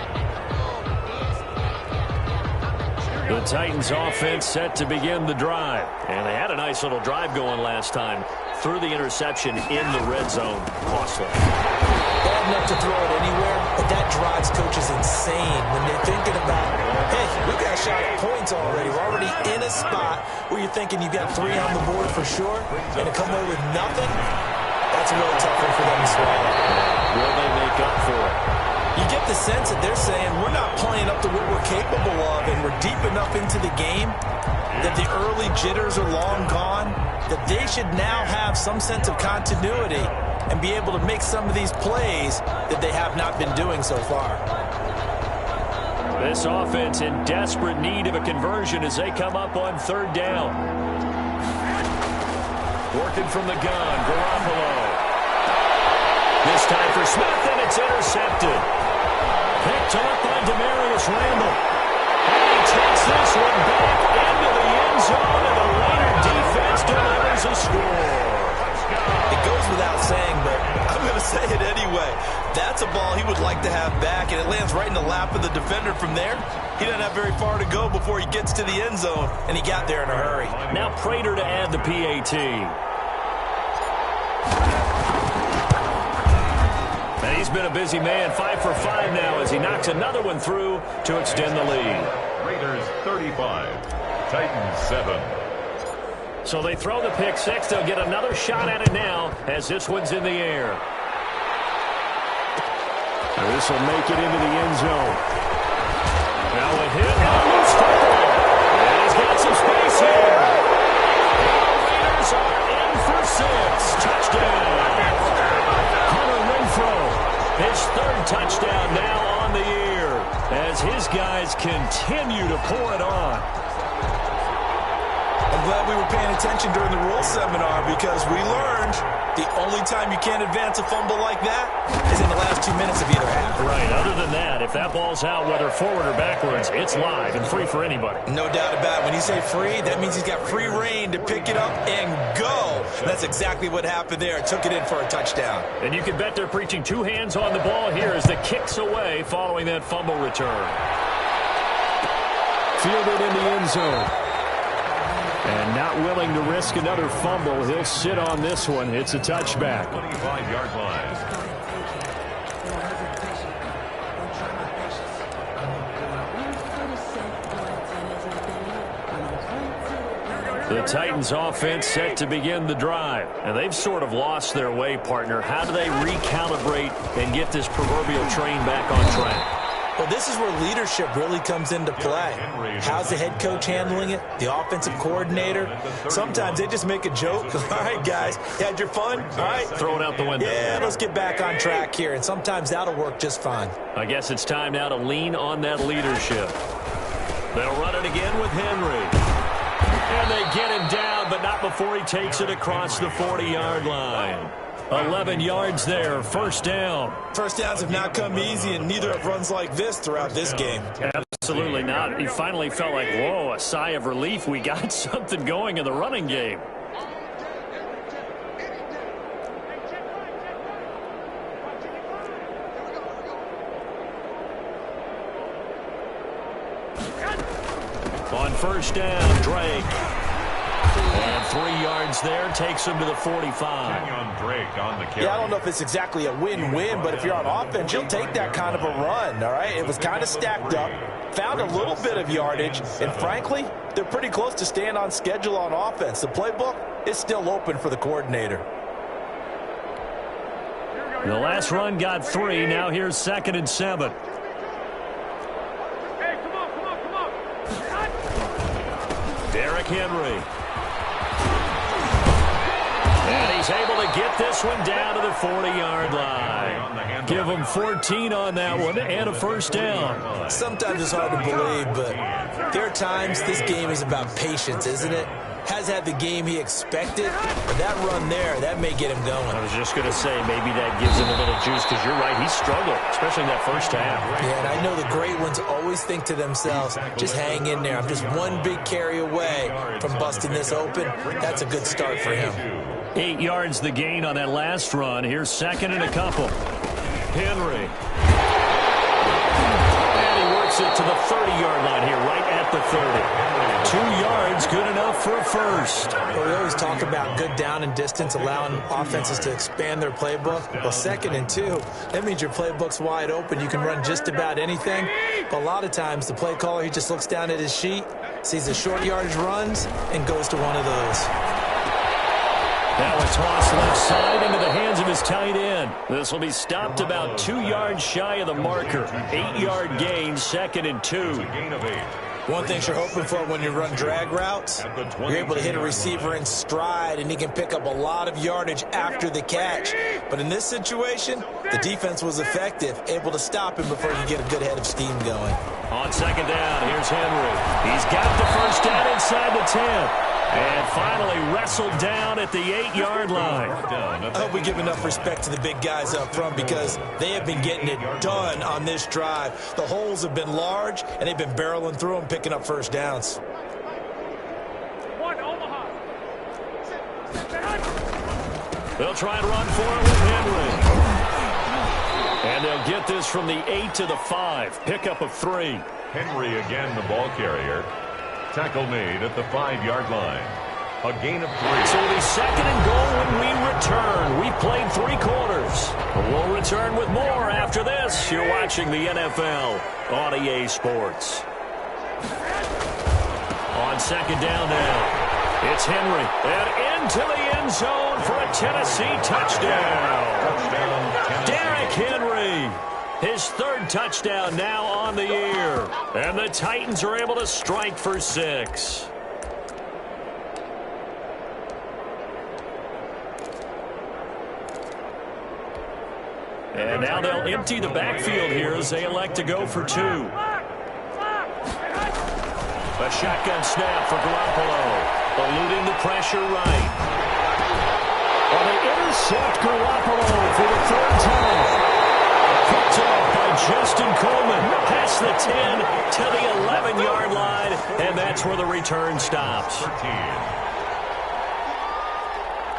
The Titans offense set to begin the drive. And they had a nice little drive going last time. Threw the interception in the red zone. Costly. Bad enough to throw it anywhere, but that drives coaches insane when they're thinking about, hey, we got a shot at points already. We're already in a spot where you're thinking you've got 3 on the board for sure, and to come away with nothing, that's a really tough one for them to swallow. Will they make up for it? You get the sense that they're saying we're not playing up to what we're capable of, and we're deep enough into the game that the early jitters are long gone, that they should now have some sense of continuity and be able to make some of these plays that they have not been doing so far. This offense in desperate need of a conversion as they come up on third down. Working from the gun, Garoppolo. This time for Smith, and it's intercepted. Picked off by Demarius Randall. And he takes this one back into the end zone, and the Raider defense delivers a score. It goes without saying, but I'm going to say it anyway. That's a ball he would like to have back, and it lands right in the lap of the defender from there. He doesn't have very far to go before he gets to the end zone, and he got there in a hurry. Now Prater to add the PAT. And he's been a busy man, 5 for 5 now as he knocks another one through to extend the lead. Raiders 35, Titans 7. So they throw the pick six. They'll get another shot at it now as this one's in the air. This will make it into the end zone. Now a hit and a loose football. And he's got some space here. The Raiders are in for 6. Touchdown. Hunter Renfrow, his third touchdown now on the year as his guys continue to pour it on. I'm glad we were paying attention during the rules seminar because we learned the only time you can't advance a fumble like that is in the last 2 minutes of either half. Right. Other than that, if that ball's out, whether forward or backwards, it's live and free for anybody. No doubt about it. When you say free, that means he's got free reign to pick it up and go. That's exactly what happened there. Took it in for a touchdown. And you can bet they're preaching 2 hands on the ball here as the kick's away following that fumble return. Fielded in the end zone. And not willing to risk another fumble. He'll sit on this one. It's a touchback. 25-yard line. The Titans offense set to begin the drive. And they've sort of lost their way, partner. How do they recalibrate and get this proverbial train back on track? Well, this is where leadership really comes into play. How's the head coach handling it? The offensive coordinator? Sometimes they just make a joke. All right, guys, you had your fun? All right. Throw it out the window. Yeah, let's get back on track here. And sometimes that'll work just fine. I guess it's time now to lean on that leadership. They'll run it again with Henry. And they get him down, but not before he takes it across the 40-yard line. 11 yards there, first down. First downs have not come easy, and neither have runs like this throughout this game. Absolutely not. He finally felt like, whoa, a sigh of relief. We got something going in the running game. On first down, Drake. And 3 yards there takes him to the 45. Drake on the carry. Yeah, I don't know if it's exactly a win-win, but if you're on offense, you'll take that kind of a run, all right? It was kind of stacked up, found a little bit of yardage, and frankly, they're pretty close to staying on schedule on offense. The playbook is still open for the coordinator. The last run got 3. Now here's 2nd and 7. Derrick Henry. And he's able to get this one down to the 40-yard line. Give him 14 on that one and a first down. Sometimes it's hard to believe, but there are times this game is about patience, isn't it? Has had the game he expected, but that run there, that may get him going. I was just going to say, maybe that gives him a little juice, because you're right, he struggled, especially in that first half. Yeah, and I know the great ones always think to themselves, just hang in there. I'm just one big carry away from busting this open. That's a good start for him. 8 yards the gain on that last run. Here's 2nd and a couple. Henry. And he works it to the 30-yard line here, right at the 30. 2 yards, good enough for a first. Well, we always talk about good down and distance, allowing offenses to expand their playbook. Well, 2nd and 2, that means your playbook's wide open. You can run just about anything. But a lot of times, the play caller, he just looks down at his sheet, sees the short yardage runs, and goes to one of those. Now a toss left side into the hands of his tight end. This will be stopped about 2 yards shy of the marker. 8-yard gain, 2nd and 2. Gain of 8. One thing you're hoping for when you run drag routes, you're able to hit a receiver in stride, and he can pick up a lot of yardage after the catch. But in this situation, the defense was effective, able to stop him before you get a good head of steam going. On 2nd down, here's Henry. He's got the first down inside the 10. And finally wrestled down at the 8-yard line. I hope we give enough respect to the big guys up front because they have been getting it done on this drive. The holes have been large, and they've been barreling through them, picking up first downs. They'll try and run for it with Henry. And they'll get this from the 8 to the 5. Pickup of 3. Henry again, the ball carrier. Tackle made at the 5-yard line. A gain of 3. So it'll be 2nd and goal when we return. We've played 3 quarters. We'll return with more after this. You're watching the NFL on EA Sports. On 2nd down now, it's Henry. And into the end zone for a Tennessee touchdown. Derrick Henry. His 3rd touchdown now on the year. And the Titans are able to strike for 6. And now they'll empty the backfield here as they elect to go for 2. A shotgun snap for Garoppolo. Eluding the pressure right. And they intercept Garoppolo for the 3rd time. Picked off by Justin Coleman. Past the 10 to the 11-yard line. And that's where the return stops.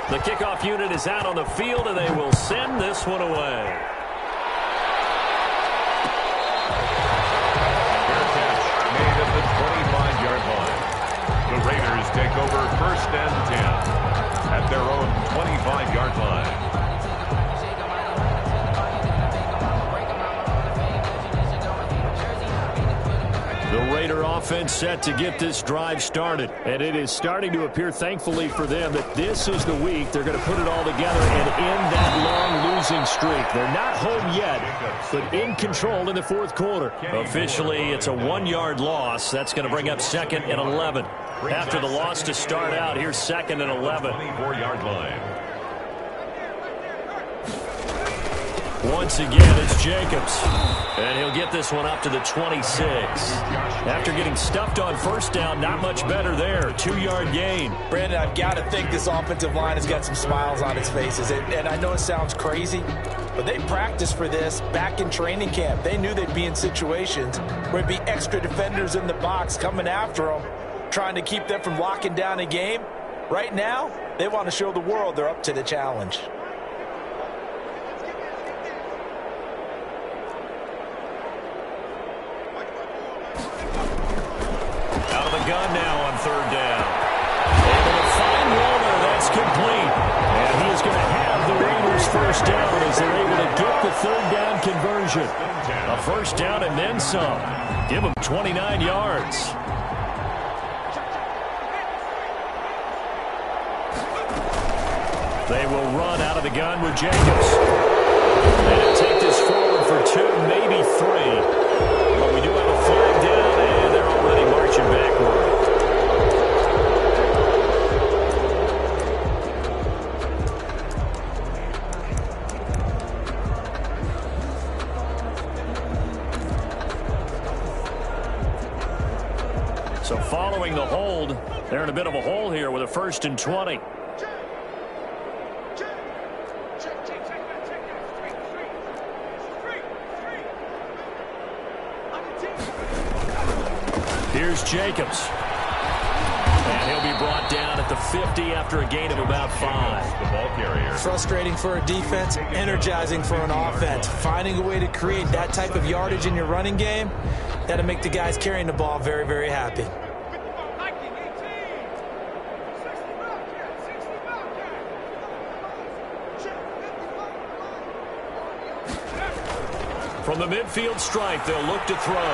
The kickoff unit is out on the field, and they will send this one away. Fair catch made at the 25-yard line. The Raiders take over 1st and 10 at their own 25-yard line. The Raider offense set to get this drive started. And it is starting to appear, thankfully for them, that this is the week they're going to put it all together and end that long losing streak. They're not home yet, but in control in the 4th quarter. Officially, it's a 1-yard loss. That's going to bring up 2nd and 11. After the loss to start out, here's 2nd and 11. 24-yard line. Once again, it's Jacobs. And he'll get this one up to the 26. After getting stuffed on 1st down, not much better there. 2-yard gain. Brandon, I've got to think this offensive line has got some smiles on its faces. And I know it sounds crazy, but they practiced for this back in training camp. They knew they'd be in situations where it'd be extra defenders in the box coming after them, trying to keep them from locking down a game. Right now, they want to show the world they're up to the challenge. Gun now on 3rd down. Able to find Warner. That's complete. And he is going to have the Raiders' 1st down as they're able to get the 3rd down conversion. A 1st down and then some. Give them 29 yards. They will run out of the gun with Jacobs. And they'll take this forward for 2, maybe 3. But we do have a flag down, and they're already marching backward. So following the hold, they're in a bit of a hole here with a 1st and 20. Here's Jacobs. And he'll be brought down at the 50 after a gain of about 5. The ball carrier. Frustrating for a defense, energizing for an offense. Finding a way to create that type of yardage in your running game, that'll make the guys carrying the ball very, very happy. From the midfield stripe, they'll look to throw.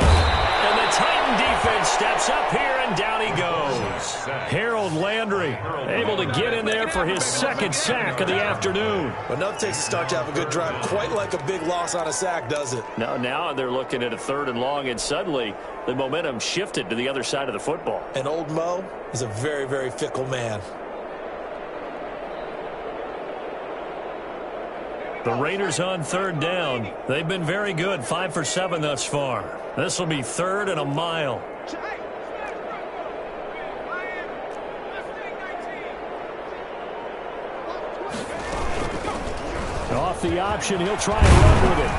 And the Titan defense steps up here, and down he goes. Harold Landry able to get in there for his second sack of the afternoon. Enough takes a start to have a good drive. Quite like a big loss on a sack, does it? Now they're looking at a 3rd and long, and suddenly the momentum shifted to the other side of the football. And old Mo is a very, very fickle man. The Raiders on 3rd down. They've been very good, 5 for 7 thus far. This will be 3rd and a mile. Off the option, he'll try and run with it.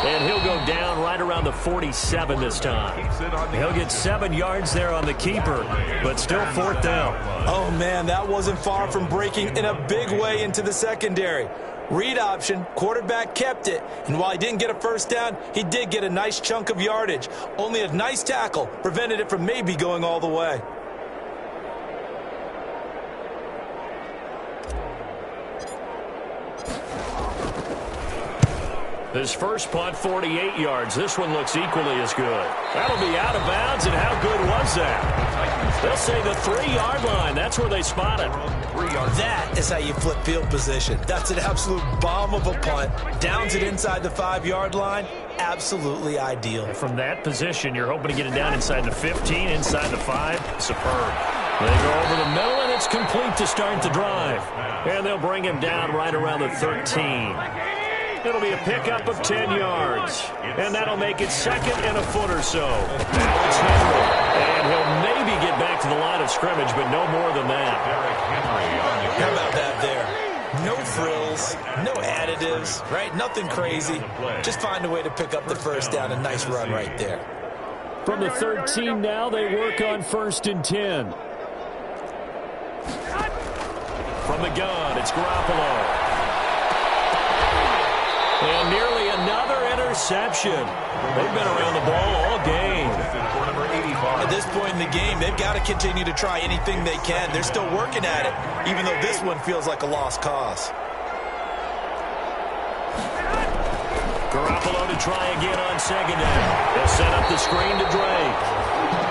And he'll go down right around the 47 this time. He'll get 7 yards there on the keeper, but still 4th down. Oh, man, that wasn't far from breaking in a big way into the secondary. Read option, quarterback kept it, and while he didn't get a first down, he did get a nice chunk of yardage. Only a nice tackle prevented it from maybe going all the way. His first punt, 48 yards. This one looks equally as good. That'll be out of bounds, and how good was that? They'll say the 3-yard line. That's where they spot it. That is how you flip field position. That's an absolute bomb of a punt. Downs it inside the 5-yard line. Absolutely ideal. From that position, you're hoping to get it down inside the 15, inside the 5. Superb. They go over the middle, and it's complete to start the drive. And they'll bring him down right around the 13. It'll be a pickup of 10 yards. And that'll make it 2nd and a foot or so. Now it's Henry. And he'll maybe get back to the line of scrimmage, but no more than that. How about that there? No frills, no additives, right? Nothing crazy. Just find a way to pick up the first down. A nice run right there. From the 13 now, they work on 1st and 10. From the gun, it's Garoppolo. And nearly another interception. They've been around the ball all game. At this point in the game, they've got to continue to try anything they can. They're still working at it, even though this one feels like a lost cause. Garoppolo to try again on 2nd down. They'll set up the screen to Drake.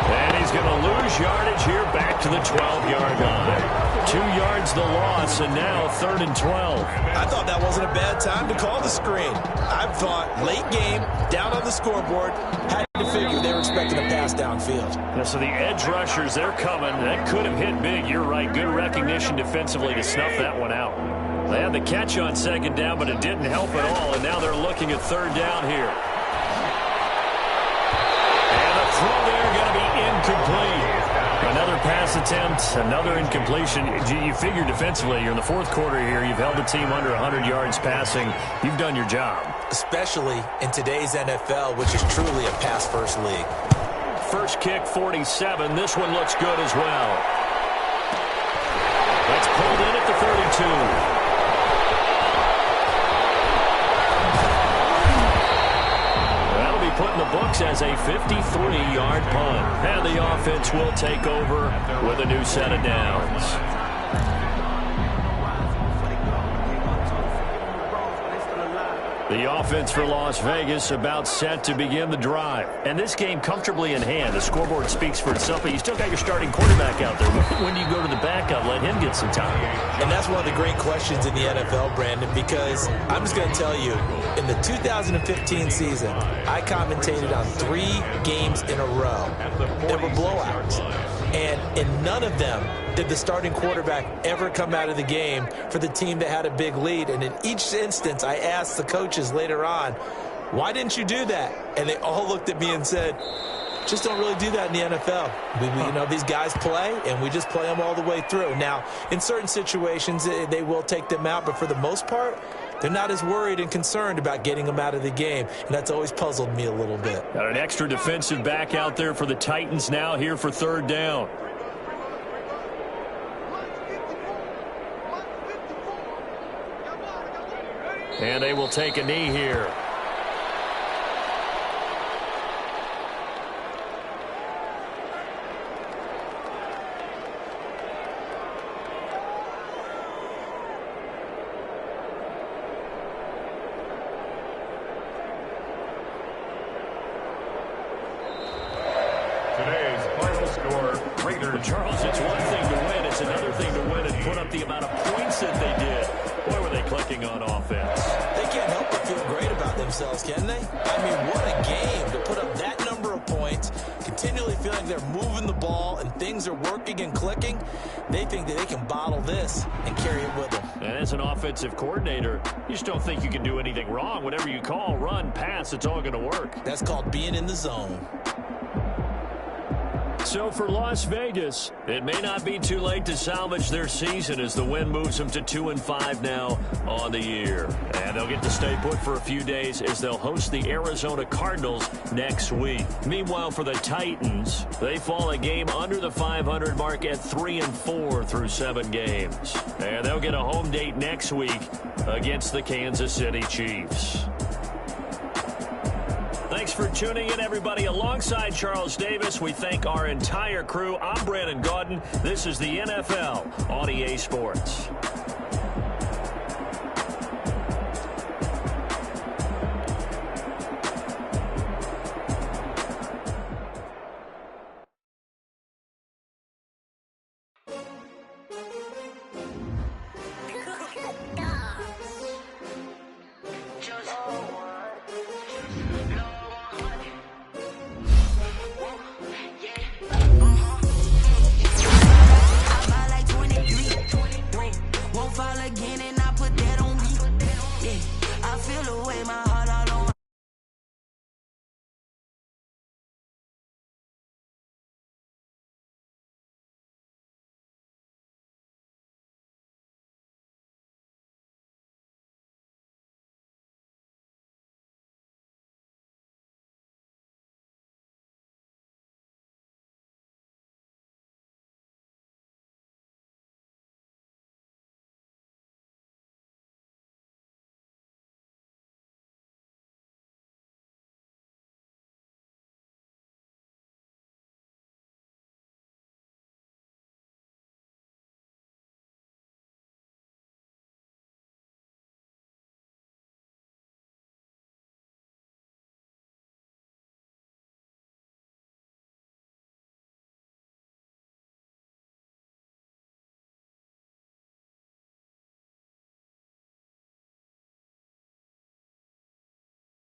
And he's going to lose yardage here back to the 12-yard line. 2 yards the loss, and now 3rd and 12. I thought that wasn't a bad time to call the screen. I thought late game, down on the scoreboard, had to figure they were expecting a pass downfield. Yeah, so the edge rushers, they're coming. That could have hit big. You're right. Good recognition defensively to snuff that one out. They had the catch on 2nd down, but it didn't help at all, and now they're looking at 3rd down here. And the throw there going to be incomplete. Another pass attempt, another incompletion. You figure defensively, you're in the 4th quarter here. You've held the team under 100 yards passing. You've done your job. Especially in today's NFL, which is truly a pass-first league. First kick, 47. This one looks good as well. That's pulled in at the 32. Put in the books as a 53-yard punt. And the offense will take over with a new set of downs. The offense for Las Vegas about set to begin the drive. And this game comfortably in hand. The scoreboard speaks for itself, but you still got your starting quarterback out there. When do you go to the backup? Let him get some time. And that's one of the great questions in the NFL, Brandon, because I'm just going to tell you, in the 2015 season, I commentated on 3 games in a row. There were blowouts. And in none of them did the starting quarterback ever come out of the game for the team that had a big lead. And in each instance, I asked the coaches later on, why didn't you do that? And they all looked at me and said, just don't really do that in the NFL. You know, these guys play, and we just play them all the way through. Now, in certain situations, they will take them out, but for the most part, they're not as worried and concerned about getting them out of the game, and that's always puzzled me a little bit. Got an extra defensive back out there for the Titans now here for 3rd down. And they will take a knee here. Raiders. Charles, it's one thing to win. It's another thing to win and put up the amount of points that they did. Boy, were they clicking on offense. They can't help but feel great about themselves, can they? I mean, what a game to put up that number of points, continually feeling they're moving the ball and things are working and clicking. They think that they can bottle this and carry it with them. And as an offensive coordinator, you just don't think you can do anything wrong. Whatever you call, run, pass, it's all going to work. That's called being in the zone. So for Las Vegas, it may not be too late to salvage their season as the win moves them to 2-5 now on the year. And they'll get to stay put for a few days as they'll host the Arizona Cardinals next week. Meanwhile, for the Titans, they fall a game under the 500 mark at 3-4 through 7 games. And they'll get a home date next week against the Kansas City Chiefs. Thanks for tuning in, everybody. Alongside Charles Davis, we thank our entire crew. I'm Brandon Gaudin. This is the NFL on EA Sports.